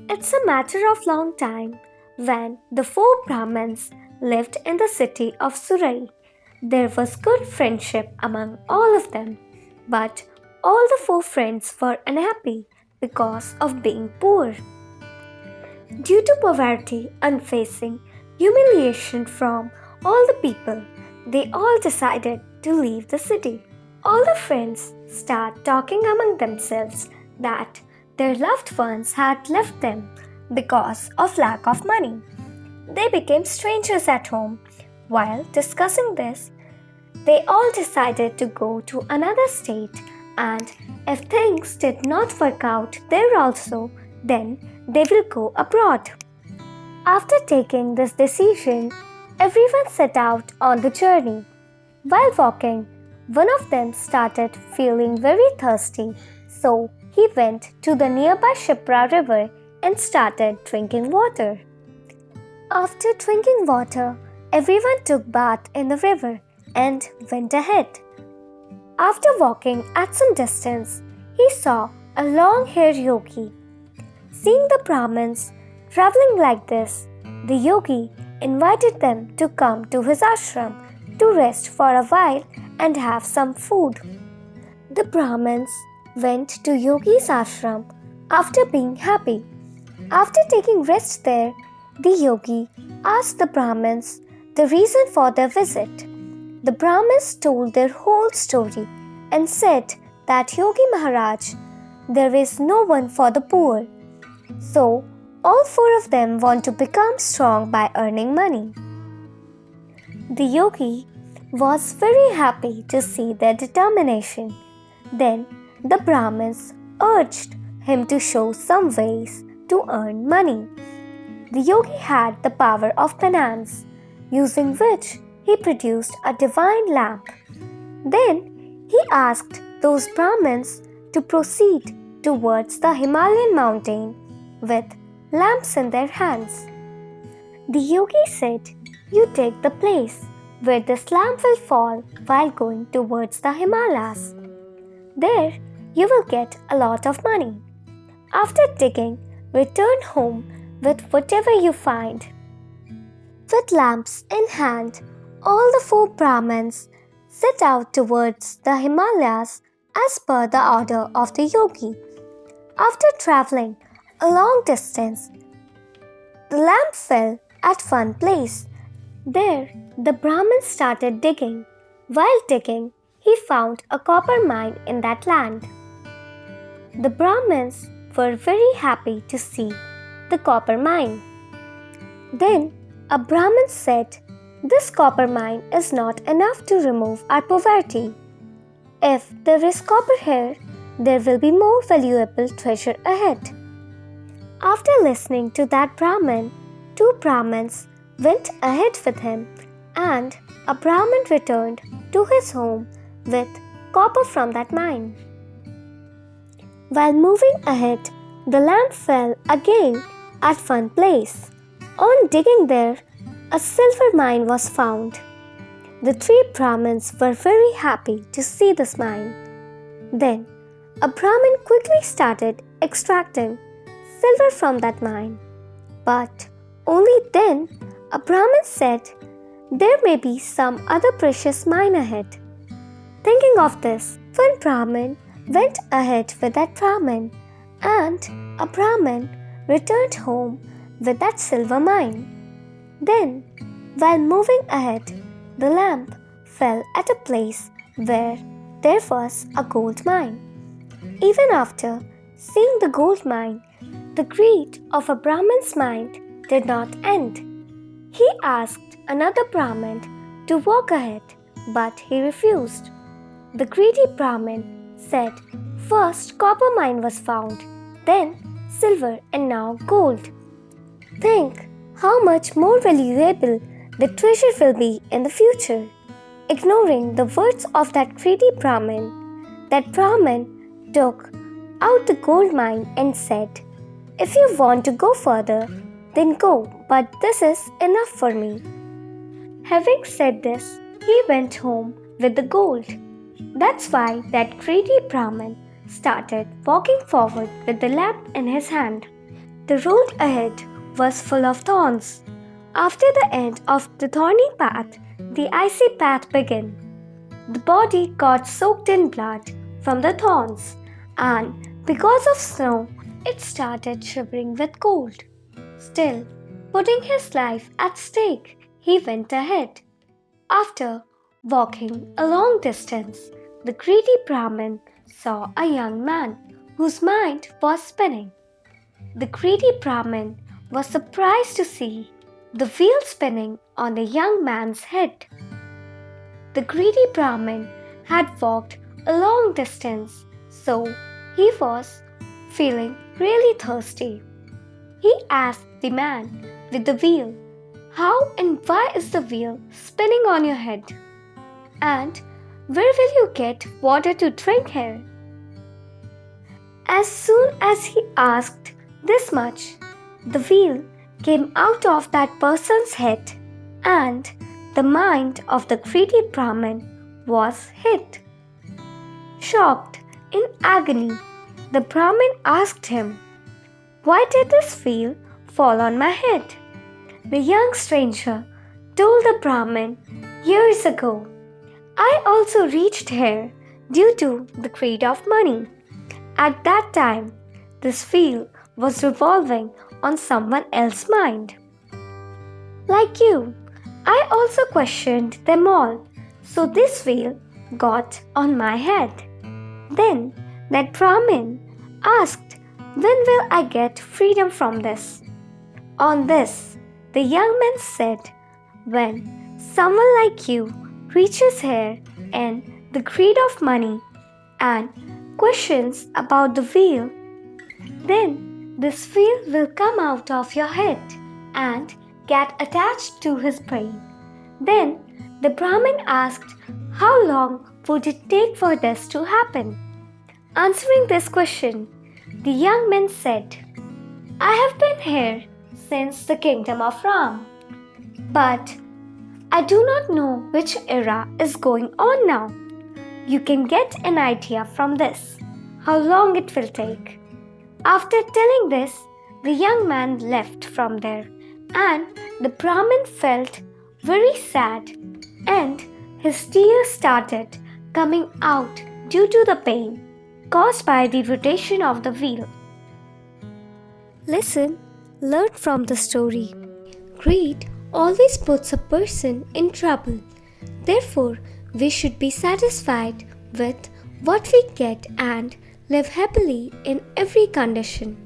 It's a matter of long time when the four Brahmins lived in the city of Surai. There was good friendship among all of them, but all the four friends were unhappy because of being poor. Due to poverty and facing humiliation from all the people, they all decided to leave the city. All the friends start talking among themselves that their loved ones had left them because of lack of money. They became strangers at home. While discussing this, they all decided to go to another state, and if things did not work out there also, then they will go abroad. After taking this decision, everyone set out on the journey. While walking, one of them started feeling very thirsty, so he went to the nearby Shipra river and started drinking water. After drinking water, everyone took bath in the river and went ahead. After walking at some distance, he saw a long-haired yogi. Seeing the Brahmins traveling like this, the yogi invited them to come to his ashram to rest for a while and have some food. The Brahmins went to Yogi's ashram after being happy. After taking rest there, the yogi asked the Brahmins the reason for their visit. The Brahmins told their whole story and said that Yogi Maharaj, there is no one for the poor. So, all four of them want to become strong by earning money. The yogi was very happy to see their determination. Then the Brahmins urged him to show some ways to earn money. The yogi had the power of penance, using which he produced a divine lamp. Then he asked those Brahmins to proceed towards the Himalayan mountain with lamps in their hands. The yogi said, "You take the place where this lamp will fall while going towards the Himalayas. There you will get a lot of money. After digging, return home with whatever you find." With lamps in hand, all the four Brahmins set out towards the Himalayas as per the order of the yogi. After traveling a long distance, the lamp fell at one place. There, the Brahmin started digging. While digging, he found a copper mine in that land. The Brahmins were very happy to see the copper mine. Then a Brahmin said, "This copper mine is not enough to remove our poverty. If there is copper here, there will be more valuable treasure ahead." After listening to that Brahmin, two Brahmins went ahead with him, and a Brahmin returned to his home with copper from that mine. While moving ahead, the lamp fell again at one place. On digging there, a silver mine was found. The three Brahmins were very happy to see this mine. Then, a Brahmin quickly started extracting silver from that mine. But only then a Brahmin said, "There may be some other precious mine ahead." Thinking of this, one Brahmin went ahead with that Brahmin, and a Brahmin returned home with that silver mine. Then, while moving ahead, the lamp fell at a place where there was a gold mine. Even after seeing the gold mine, the greed of a Brahmin's mind did not end. He asked another Brahmin to walk ahead, but he refused. The greedy Brahmin said, "First copper mine was found, then silver, and now gold. Think how much more valuable the treasure will be in the future." Ignoring the words of that greedy Brahmin, that Brahmin took out the gold mine and said, "If you want to go further, then go, but this is enough for me." Having said this, he went home with the gold. That's why that greedy Brahmin started walking forward with the lamp in his hand. The road ahead was full of thorns. After the end of the thorny path, the icy path began. The body got soaked in blood from the thorns, and because of snow, it started shivering with cold. Still, putting his life at stake, he went ahead. After walking a long distance, the greedy Brahmin saw a young man whose mind was spinning. The greedy Brahmin was surprised to see the wheel spinning on the young man's head. The greedy Brahmin had walked a long distance, so he was feeling really thirsty. He asked the man with the wheel, "How and why is the wheel spinning on your head? And where will you get water to drink here?" As soon as he asked this much, the wheel came out of that person's head, and the mind of the greedy Brahmin was hit. Shocked, in agony, the Brahmin asked him, "Why did this wheel fall on my head?" The young stranger told the Brahmin, "Years ago, I also reached here due to the greed of money. At that time, this wheel was revolving on someone else's mind. Like you, I also questioned them all, so this wheel got on my head." Then that Brahmin asked, "When will I get freedom from this?" On this, the young man said, "When someone like you reaches here in the greed of money and questions about the wheel, then this wheel will come out of your head and get attached to his brain." Then the Brahmin asked, "How long would it take for this to happen?" Answering this question, the young man said, "I have been here since the kingdom of Ram, but I do not know which era is going on now. You can get an idea from this, how long it will take." After telling this, the young man left from there, and the Brahmin felt very sad, and his tears started coming out due to the pain caused by the rotation of the wheel. Listen, learn from the story. Greed always puts a person in trouble. Therefore, we should be satisfied with what we get and live happily in every condition.